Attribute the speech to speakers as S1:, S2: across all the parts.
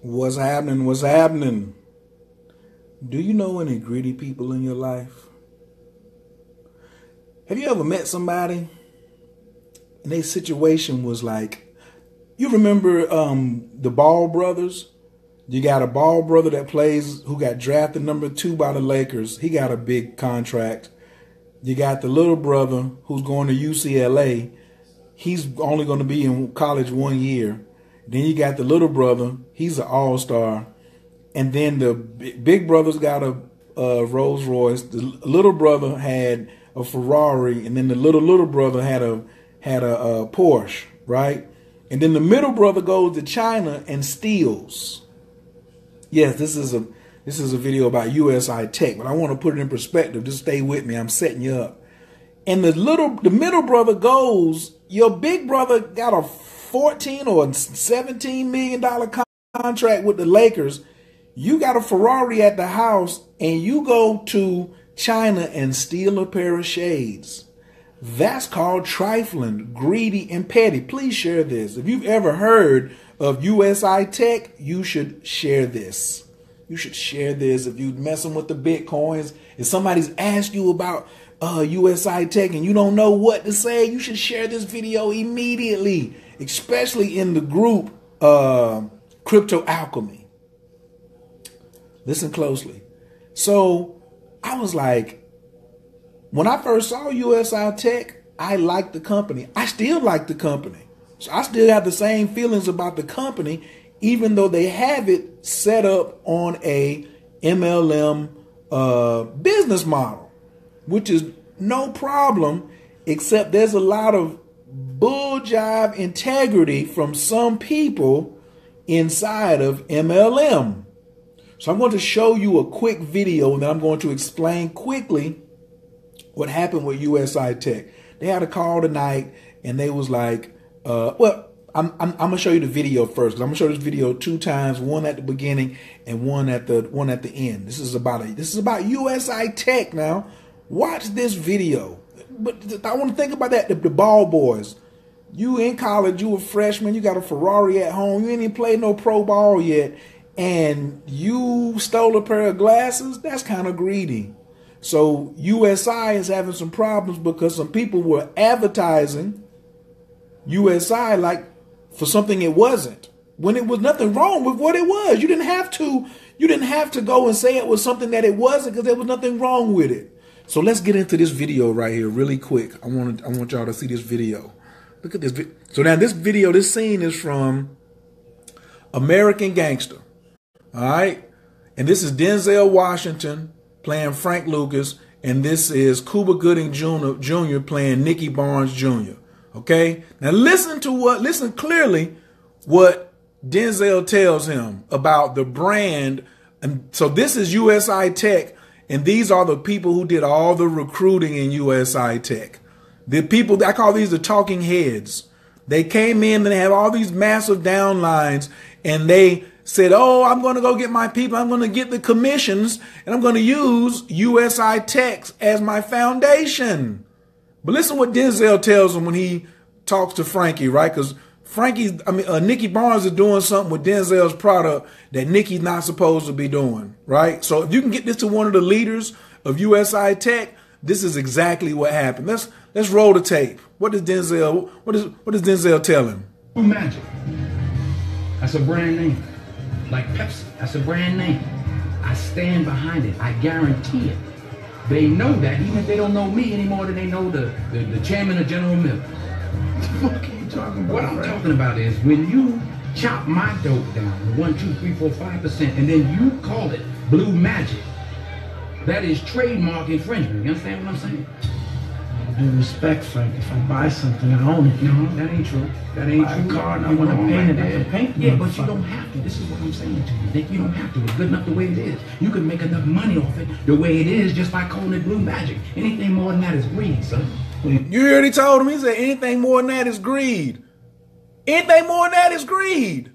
S1: What's happening? What's happening? Do you know any greedy people in your life? Have you ever met somebody and their situation was like, you remember the Ball brothers? You got a Ball brother that plays, who got drafted #2 by the Lakers. He got a big contract. You got the little brother who's going to UCLA. He's only going to be in college 1 year. Then you got the little brother. He's an all-star. And then the big brother's got a Rolls Royce. The little brother had a Ferrari. And then the little brother had a Porsche, right? And then the middle brother goes to China and steals. Yes, this is a video about USI-TECH, but I want to put it in perspective. Just stay with me. I'm setting you up. And the middle brother goes, your big brother got a $14 or $17 million contract with the Lakers. You got a Ferrari at the house and you go to China and steal a pair of shades. That's called trifling, greedy, and petty. Please share this. If you've ever heard of USI-TECH, you should share this. You should share this. If you're messing with the Bitcoins, if somebody's asked you about USI-TECH and you don't know what to say, you should share this video immediately, especially in the group Crypto Alchemy. Listen closely. So I was like, when I first saw USI-TECH, I liked the company. I still like the company. So I still have the same feelings about the company, even though they have it set up on a MLM business model, which is no problem, except there's a lot of bull jive integrity from some people inside of MLM. So I'm going to show you a quick video and then I'm going to explain quickly what happened with USI-TECH. They had a call tonight and they was like, well, I'm gonna show you the video first, because I'm gonna show this video 2 times, one at the beginning and one at the end. This is about USI-TECH now. Watch this video. But I want to think about that. The Ball boys. You in college, you a freshman, you got a Ferrari at home, you ain't even played no pro ball yet, and you stole a pair of glasses. That's kind of greedy. So USI is having some problems because some people were advertising USI like for something it wasn't, when it was nothing wrong with what it was. You didn't have to go and say it was something that it wasn't, because there was nothing wrong with it. So let's get into this video right here really quick. I want y'all to see this video. Look at this. So now this video, this scene is from American Gangster. All right. And this is Denzel Washington playing Frank Lucas. And this is Cuba Gooding Jr. playing Nicky Barnes Jr. Okay. Now listen clearly what Denzel tells him about the brand. And so this is USI-TECH. And these are the people who did all the recruiting in USI-TECH. The people, I call these the talking heads. They came in and they have all these massive downlines and they said, oh, I'm going to go get my people. I'm going to get the commissions and I'm going to use USI-TECH as my foundation. But listen what Denzel tells him when he talks to Frankie, right? Because Nicky Barnes is doing something with Denzel's product that Nicky's not supposed to be doing, right? So if you can get this to one of the leaders of USI-TECH, this is exactly what happened. Let's roll the tape. What does Denzel tell him?
S2: Blue Magic. That's a brand name. Like Pepsi. That's a brand name. I stand behind it. I guarantee it. They know that, even if they don't know me any more than they know the chairman of General Mills.
S3: What are you talking about?
S2: What I'm talking about is when you chop my dope down 1, 2, 3, 4, 5%, and then you call it Blue Magic, that is trademark infringement. You understand what I'm saying?
S3: With due respect, Frank, if I buy something, I own it.
S2: No, that ain't true. That ain't
S3: buy
S2: true.
S3: a car and I
S2: You
S3: want to
S2: own
S3: paint it,
S2: that.
S3: I can paint it.
S2: Yeah, but you don't have to. This is what I'm saying to you, Nick. You don't have to. It's good enough the way it is. You can make enough money off it the way it is just by calling it Blue Magic. Anything more than that is greed, son.
S1: You already told him. He said anything more than that is greed. Anything more than that is greed.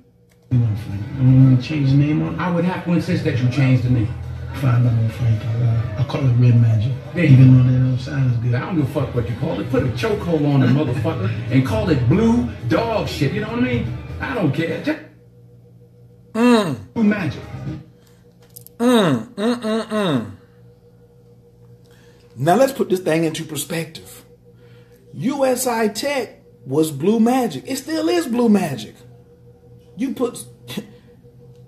S3: You know, Frank, I don't want to change the name on it.
S2: I would have to insist that you change the name.
S3: Fine, I Frank. I'll call it Red Magic.
S2: There
S3: Even though that don't sound good.
S2: I don't give a fuck what you call it. Put a chokehold on the motherfucker and call it blue dog shit. You know what I mean? I don't care. magic.
S1: Now let's put this thing into perspective. USI-TECH was blue magic. It still is blue magic.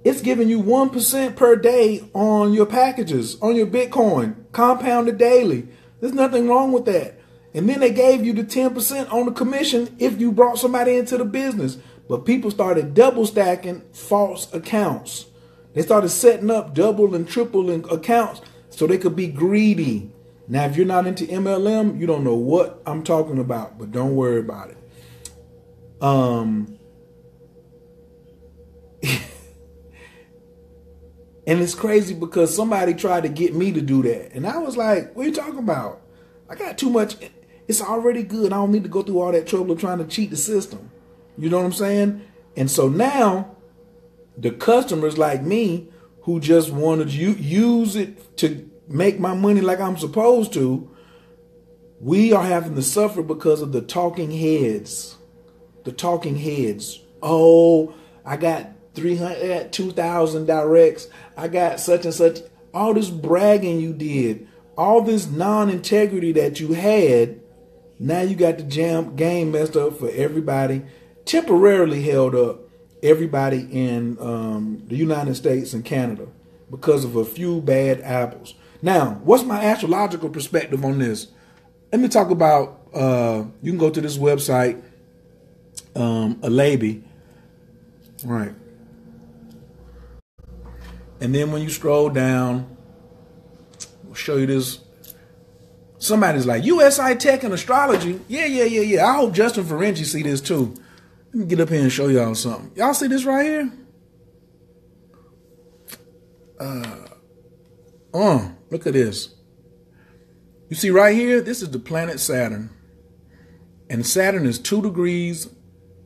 S1: It's giving you 1% per day on your packages, on your Bitcoin, compounded daily. There's nothing wrong with that. And then they gave you the 10% on the commission if you brought somebody into the business. But people started double stacking false accounts. They started setting up double and triple accounts so they could be greedy. Now, if you're not into MLM, you don't know what I'm talking about, but don't worry about it. And it's crazy because somebody tried to get me to do that. And I was like, what are you talking about? I got too much. It's already good. I don't need to go through all that trouble of trying to cheat the system. You know what I'm saying? And so now the customers like me who just wanted to use it to make my money like I'm supposed to, we are having to suffer because of the talking heads. The talking heads. Oh, I got 2,000 directs. I got such and such. All this bragging you did, all this non-integrity that you had, now you got the game messed up for everybody, temporarily held up everybody in the United States and Canada because of a few bad apples. Now, what's my astrological perspective on this? Let me talk about, you can go to this website, Alabi, right? And then when you scroll down, we'll show you this. Somebody's like, USI-TECH and astrology. Yeah. I hope Justin Ferenczi see this too. Let me get up here and show y'all something. Y'all see this right here? Look at this. You see right here, this is the planet Saturn. And Saturn is 2 degrees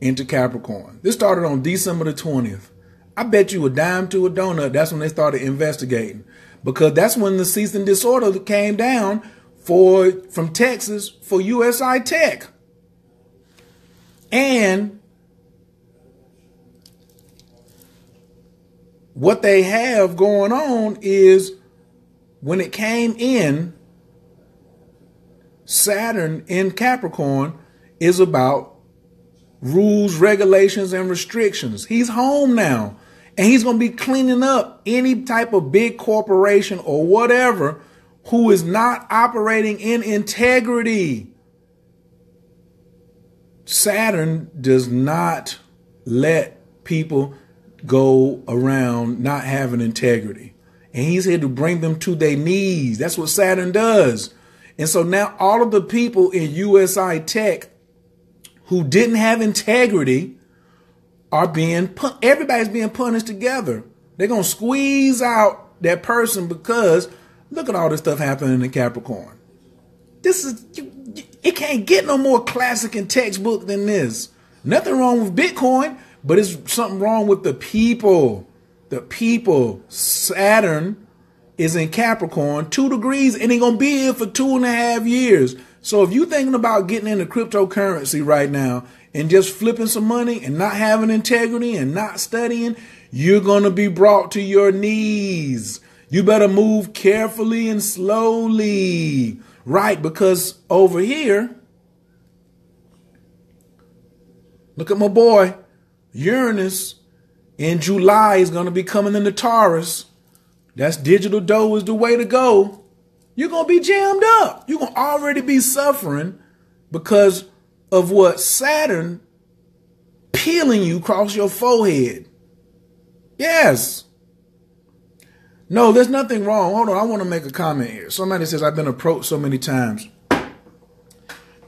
S1: into Capricorn. This started on December the 20th. I bet you a dime to a donut, that's when they started investigating. Because that's when the cease and disorder came down from Texas for USI-TECH. And what they have going on is when it came in, Saturn in Capricorn is about rules, regulations, and restrictions. He's home now. And he's going to be cleaning up any type of big corporation or whatever who is not operating in integrity. Saturn does not let people go around not having integrity. And he's here to bring them to their knees. That's what Saturn does. And so now all of the people in USI-TECH who didn't have integrity are everybody's being punished together. They're going to squeeze out that person because look at all this stuff happening in Capricorn. It can't get no more classic and textbook than this. Nothing wrong with Bitcoin, but it's something wrong with the people. The people. Saturn is in Capricorn, 2 degrees, and he's going to be here for 2.5 years. So if you're thinking about getting into cryptocurrency right now and just flipping some money and not having integrity and not studying, you're going to be brought to your knees. You better move carefully and slowly, right? Because over here, look at my boy, Uranus in July is going to be coming into Taurus. That's digital dough is the way to go. You're going to be jammed up. You're going to already be suffering because of what Saturn peeling you across your forehead. Yes. No, there's nothing wrong. Hold on. I want to make a comment here. Somebody says I've been approached so many times.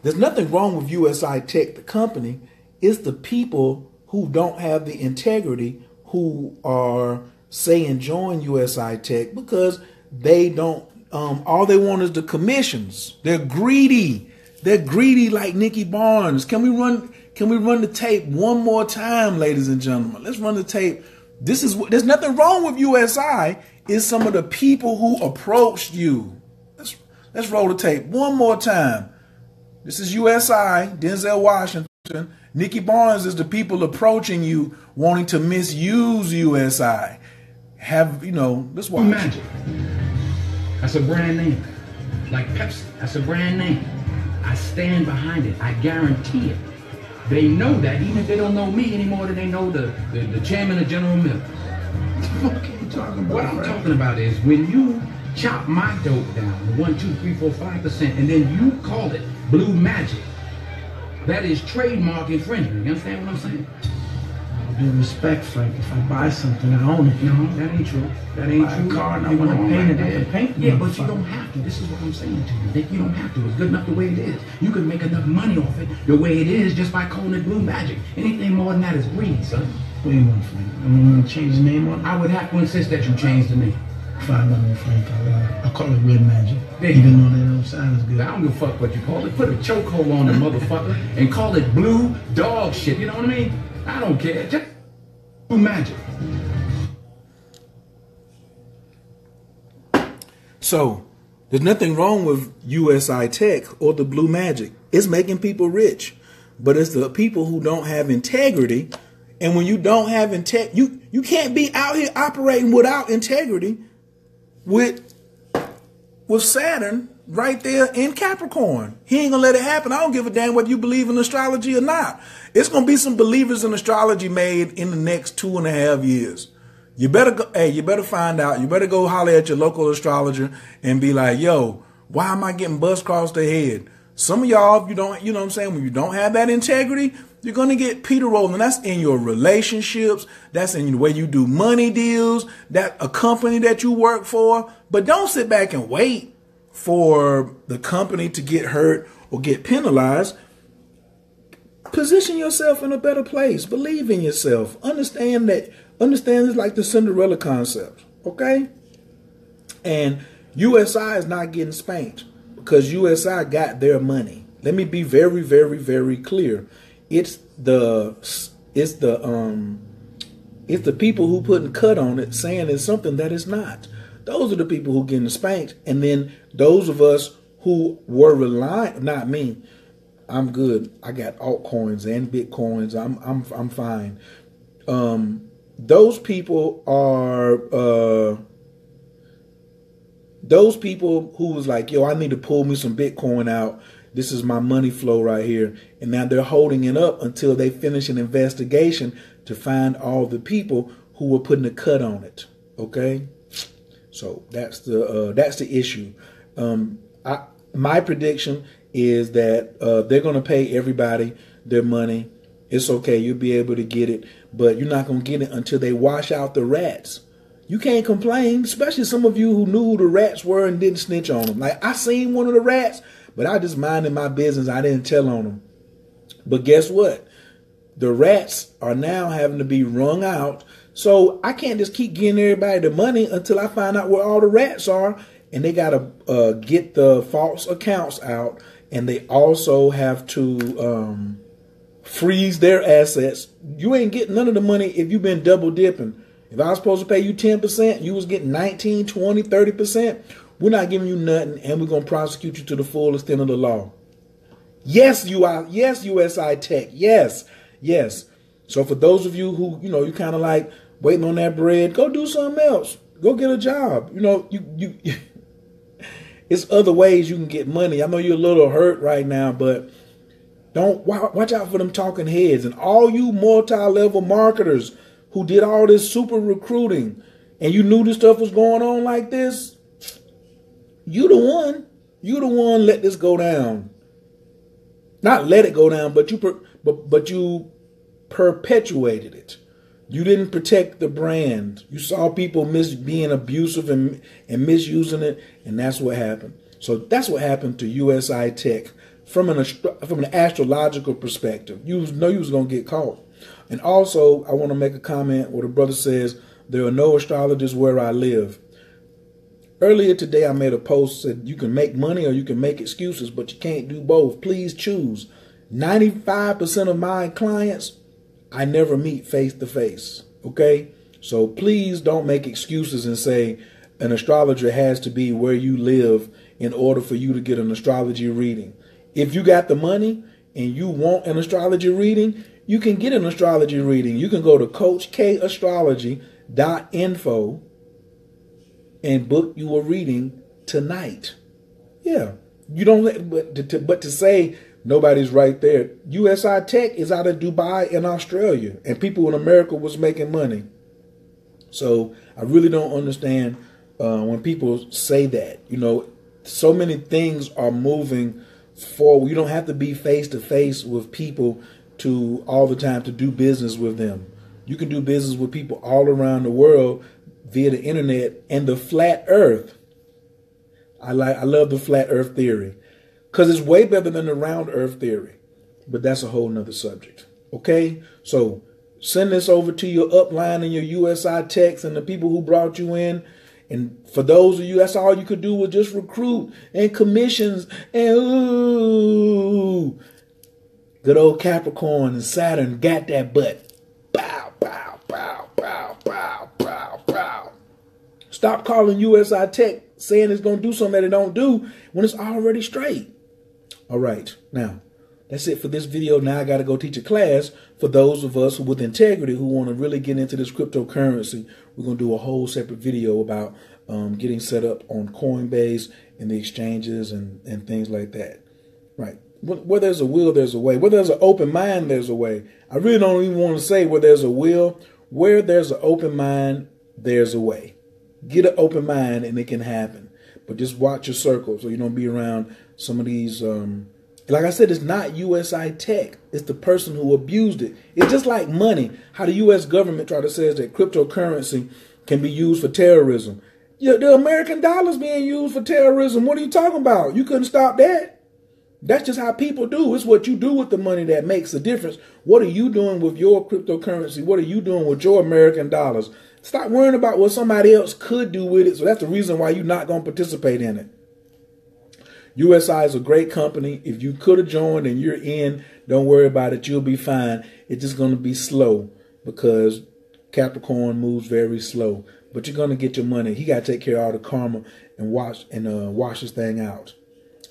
S1: There's nothing wrong with USI-TECH, the company. It's the people who don't have the integrity who are saying join USI-TECH because they don't, all they want is the commissions. They're greedy. They're greedy like Nicky Barnes. Can we run the tape one more time, ladies and gentlemen? Let's run the tape. There's nothing wrong with USI. It's some of the people who approached you. Let's roll the tape one more time. This is USI, Denzel Washington. Nicky Barnes is the people approaching you wanting to misuse USI. have, you know, let's watch.
S2: Magic. That's a brand name. Like Pepsi. That's a brand name. I stand behind it. I guarantee it. They know that, even if they don't know me any more than they know the chairman of General Mills.
S3: What are you talking about?
S2: What I'm talking about is when you chop my dope down, 1, 2, 3, 4, 5%, and then you call it blue magic, that is trademark infringement. You understand what I'm saying?
S3: With due respect, Frank, if I buy something, I own it.
S2: No, that ain't true. That ain't
S3: Buy
S2: true.
S3: a car and I want to paint it, I can paint it.
S2: Yeah, but you don't have to. This is what I'm saying to you. That you don't have to. It's good enough the way it is. You can make enough money off it the way it is just by calling it blue magic. Anything more than that is greed, son.
S3: What do you want, Frank? I mean, you want to change the name on it?
S2: I would have to insist that you change the name.
S3: Fine, I mean, Frank, I'll call it red magic.
S2: There you
S3: Even though they don't sound as good.
S2: I don't give a fuck what you call it. Put a chokehold on the motherfucker and call it blue dog shit. You know what I mean? I don't care. Just blue magic.
S1: So there's nothing wrong with USI-TECH or the blue magic. It's making people rich, but it's the people who don't have integrity. And when you don't have integrity, you can't be out here operating without integrity with Saturn right there in Capricorn. He ain't gonna let it happen. I don't give a damn whether you believe in astrology or not. It's gonna be some believers in astrology made in the next 2.5 years. You better go, hey, you better find out. You better go holler at your local astrologer and be like, yo, why am I getting buzzed across the head? Some of y'all, if you don't, you know what I'm saying, when you don't have that integrity, you're going to get Peter rolling. That's in your relationships. That's in the way you do money deals, that a company that you work for. But don't sit back and wait for the company to get hurt or get penalized. Position yourself in a better place. Believe in yourself. Understand it's like the Cinderella concept. Okay? And USI is not getting spanked because USI got their money. Let me be very, very, very clear. It's the people who putting cut on it saying it's something that it's not. Those are the people who getting spanked. And then those of us who were relying, not me, I'm good. I got altcoins and Bitcoins. I'm fine. Those people are those people who was like, yo, I need to pull me some Bitcoin out. This is my money flow right here. And now they're holding it up until they finish an investigation to find all the people who were putting a cut on it. Okay. So that's the issue. My prediction is that they're going to pay everybody their money. It's okay. You'll be able to get it, but you're not going to get it until they wash out the rats. You can't complain, especially some of you who knew who the rats were and didn't snitch on them. Like, I seen one of the rats, but I just minded my business. I didn't tell on them. But guess what? The rats are now having to be wrung out. So I can't just keep getting everybody the money until I find out where all the rats are. And they got to get the false accounts out. And they also have to freeze their assets. You ain't getting none of the money if you've been double dipping. If I was supposed to pay you 10%, you was getting 19, 20, 30%. We're not giving you nothing, and we're going to prosecute you to the full extent of the law. Yes, yes, USI-TECH. Yes, yes. So for those of you who, you know, you kind of like waiting on that bread, go do something else. Go get a job. You know, you it's other ways you can get money. I know you're a little hurt right now, but don't watch out for them talking heads. And all you multi-level marketers who did all this super recruiting and you knew this stuff was going on like this, you the one let this go down. Not let it go down, but you perpetuated it. You didn't protect the brand. You saw people being abusive and misusing it, and that's what happened. So that's what happened to USI-TECH from an astrological perspective. You know you was gonna get caught. And also, I want to make a comment where the brother says there are no astrologers where I live. Earlier today, I made a post that said you can make money or you can make excuses, but you can't do both. Please choose. 95% of my clients, I never meet face to face. Okay? So please don't make excuses and say an astrologer has to be where you live in order for you to get an astrology reading. If you got the money and you want an astrology reading, you can get an astrology reading. You can go to CoachKAstrology.info. and book you a reading tonight. Yeah. You don't let, but to say nobody's right there. USI-TECH is out of Dubai and Australia, and people in America was making money. So I really don't understand when people say that. You know, so many things are moving forward. You don't have to be face to face with people to all the time to do business with them. You can do business with people all around the world via the internet and the flat earth. I love the flat earth theory because it's way better than the round earth theory. But that's a whole nother subject. Okay? So send this over to your upline and your USI-TECHs and the people who brought you in. And for those of you, that's all you could do was just recruit and commissions and ooh. Good old Capricorn and Saturn got that butt. Bow, bow, bow, bow, bow, bow, bow. Stop calling USI-TECH saying it's going to do something that it don't do when it's already straight. All right. Now, that's it for this video. Now I got to go teach a class for those of us with integrity who want to really get into this cryptocurrency. We're going to do a whole separate video about getting set up on Coinbase and the exchanges and things like that. Right. Where there's a will, there's a way. Where there's an open mind, there's a way. I really don't even want to say where there's a will. Where there's an open mind, there's a way. Get an open mind and it can happen. But just watch your circle so you don't be around some of these. Like I said, it's not USI-TECH. It's the person who abused it. It's just like money. How the U.S. government try to say that cryptocurrency can be used for terrorism. Yeah, the American dollar's being used for terrorism. What are you talking about? You couldn't stop that. That's just how people do. It's what you do with the money that makes a difference. What are you doing with your cryptocurrency? What are you doing with your American dollars? Stop worrying about what somebody else could do with it. So that's the reason why you're not going to participate in it. USI is a great company. If you could have joined and you're in, don't worry about it. You'll be fine. It's just going to be slow because Capricorn moves very slow. But you're going to get your money. He got to take care of all the karma and wash this thing out.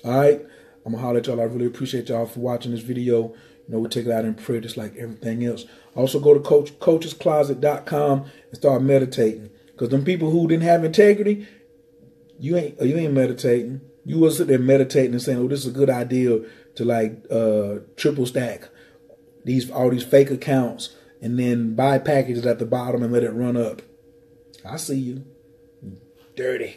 S1: All right? I'm going to holler at y'all. I really appreciate y'all for watching this video. You know, we take it out in prayer just like everything else. Also, go to coachescloset.com and start meditating. Because them people who didn't have integrity, you ain't meditating. You will sit there meditating and saying, oh, this is a good idea to like triple stack all these fake accounts and then buy packages at the bottom and let it run up. I see you. Dirty.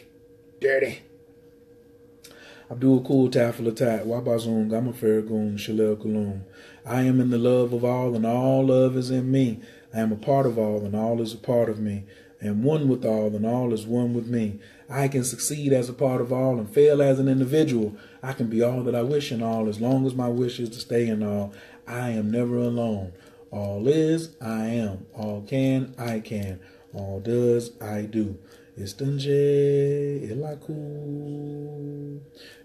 S1: Abdul Kul Tafalatat, Wabazung, Gamafargun, Shalel Kulum. I am in the love of all, and all love is in me. I am a part of all, and all is a part of me. I am one with all, and all is one with me. I can succeed as a part of all and fail as an individual. I can be all that I wish in all, as long as my wish is to stay in all. I am never alone. All is, I am. All can, I can. All does, I do. Istunje ilaku.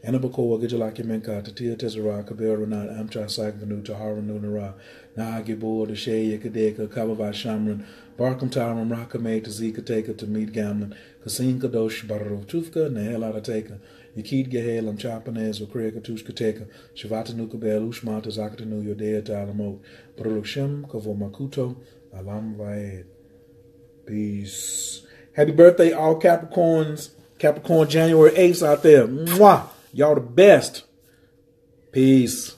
S1: Anabakoa Gijalaki Menka, Tatia Tezara, Kabera, Amtra Sagvanu, Tahara Nunara, Nagibor, the Shea, Kadeka, Kababa Shamran, Barkam Taram, Rakame, Tazika Taker, to meet Gamlan, Kasin Kadosh, Barro Tufka, Nahela Taker, Yakid Gahel, and Chapanez, or Kreka Tushka Taker, Shavata Nukabel, Ushmata Zakatanu, Yodea Talamo, Baruchim, Kavomakuto, Alam Vaed. Peace. Happy birthday, all Capricorns. Capricorn January 8th out there. Mwah! Y'all the best. Peace.